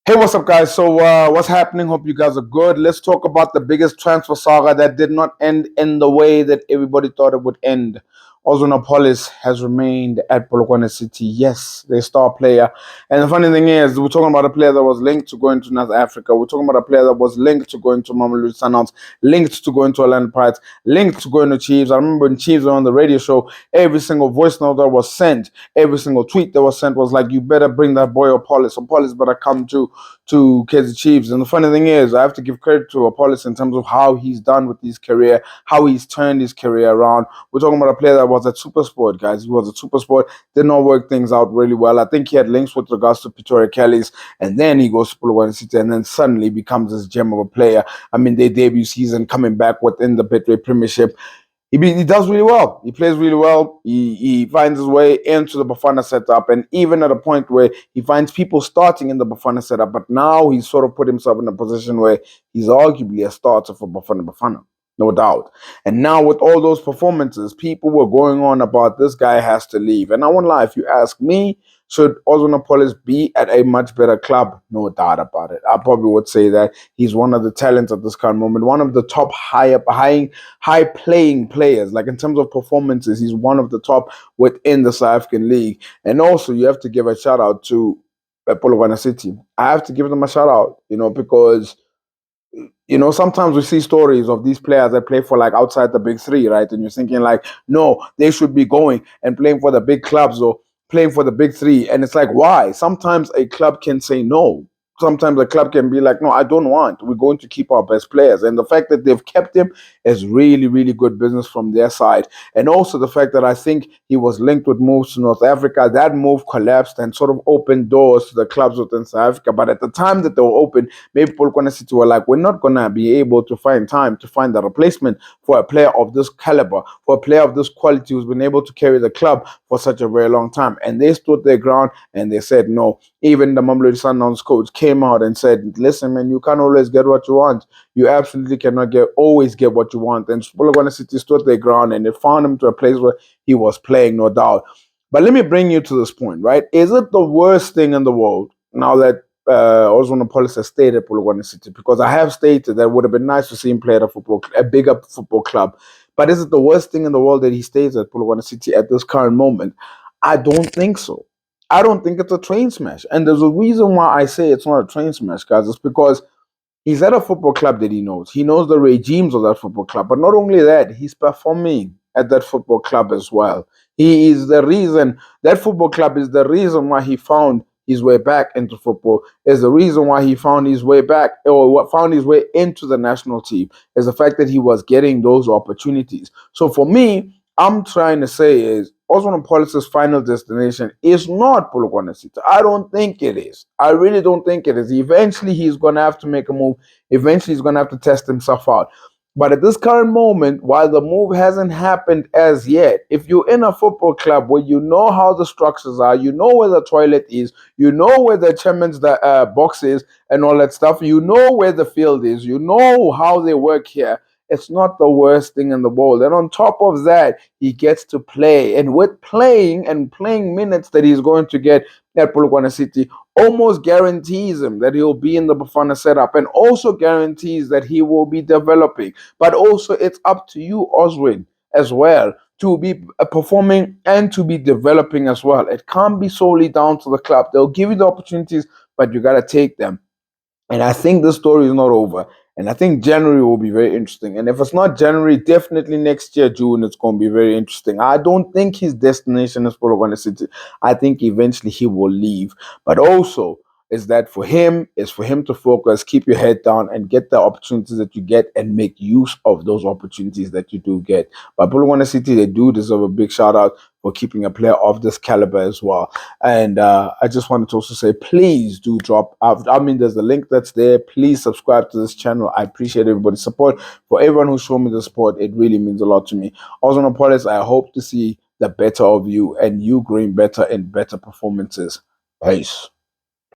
Hey, what's up, guys? So, what's happening? Hope you guys are good. Let's talk about the biggest transfer saga that did not end in the way that everybody thought it would end. Oswin Appollis has remained at Polokwane City. Yes, their star player. And the funny thing is, we're talking about a player that was linked to going to North Africa. We're talking about a player that was linked to going to Mamelodi Sundowns, linked to going to Orlando Pirates, linked to going to Chiefs. I remember when Chiefs were on the radio show, every single voice note that was sent, every single tweet that was sent was like, you better bring that boy Appollis. Appollis better come to Kaizer Chiefs. And the funny thing is, I have to give credit to Appollis in terms of how he's done with his career, how he's turned his career around. We're talking about a player that was at Supersport, guys. He was at Supersport, did not work things out really well. I think he had links with regards to Pretoria Kelly's, and then he goes to Polokwane City, and then suddenly becomes this gem of a player. I mean, their debut season coming back within the Betway Premiership. He does really well. He plays really well. He finds his way into the Bafana setup, and even at a point where he finds people starting in the Bafana setup, but now he's sort of put himself in a position where he's arguably a starter for Bafana, no doubt. And now with all those performances, people were going on about this guy has to leave. And I won't lie, if you ask me, should Oswin Appollis be at a much better club? No doubt about it. I probably would say that he's one of the talents at this current moment, one of the top high playing players. Like in terms of performances, he's one of the top within the South African league. And also, you have to give a shout out to Polokwane City. I have to give them a shout out, because sometimes we see stories of these players that play for like outside the big three, right? And you're thinking like, no, they should be going and playing for the big clubs or playing for the big three. And it's like, why? Sometimes a club can say no. Sometimes a club can be like, no, I don't want. We're going to keep our best players. And the fact that they've kept him is really, really good business from their side. And also the fact that I think he was linked with moves to North Africa. That move collapsed and sort of opened doors to the clubs within South Africa. But at the time that they were open, maybe Polokwane City were like, we're not going to be able to find time to find a replacement for a player of this caliber, for a player of this quality who's been able to carry the club for such a very long time. And they stood their ground and they said no. Even the Mamelodi Sundowns coach came out and said, listen, man, you can't always get what you want. You absolutely cannot always get what you want. And Polokwane City stood their ground and they found him to a place where he was playing, no doubt. But let me bring you to this point, right? Is it the worst thing in the world now that Oswin Appollis has stayed at Polokwane City? Because I have stated that it would have been nice to see him play at a bigger football club. But is it the worst thing in the world that he stays at Polokwane City at this current moment? I don't think so. I don't think it's a train smash. And there's a reason why I say it's not a train smash, guys. It's because he's at a football club that he knows. He knows the regimes of that football club. But not only that, he's performing at that football club as well. He is the reason, that football club is the reason why he found his way back into football, is the reason why he found his way back or what found his way into the national team, is the fact that he was getting those opportunities. So for me, I'm trying to say is Oswin Appollis' final destination is not Polokwane City. I don't think it is. I really don't think it is. Eventually, he's going to have to make a move. Eventually, he's going to have to test himself out. But at this current moment, while the move hasn't happened as yet, if you're in a football club where you know how the structures are, you know where the toilet is, you know where the chairman's box is and all that stuff, you know where the field is, you know how they work here, it's not the worst thing in the world. And on top of that, he gets to play. And with playing minutes that he's going to get at Polokwane City, almost guarantees him that he'll be in the Bafana setup and also guarantees that he will be developing. But also, it's up to you, Oswin, as well, to be performing and to be developing as well. It can't be solely down to the club. They'll give you the opportunities, but you got to take them. And I think the story is not over. And I think January will be very interesting. And if it's not January, definitely next year, June, it's going to be very interesting. I don't think his destination is Polokwane City. I think eventually he will leave. But also, is that for him to focus, keep your head down and get the opportunities that you get and make use of those opportunities that you do get. But Polokwane City, they do deserve a big shout out for keeping a player of this caliber as well. And I just wanted to also say, please do drop out. I mean, there's a link that's there. Please subscribe to this channel. I appreciate everybody's support. For everyone who showed me the support, it really means a lot to me. Oswin Appollis, I hope to see the better of you and you growing better and better performances. Peace.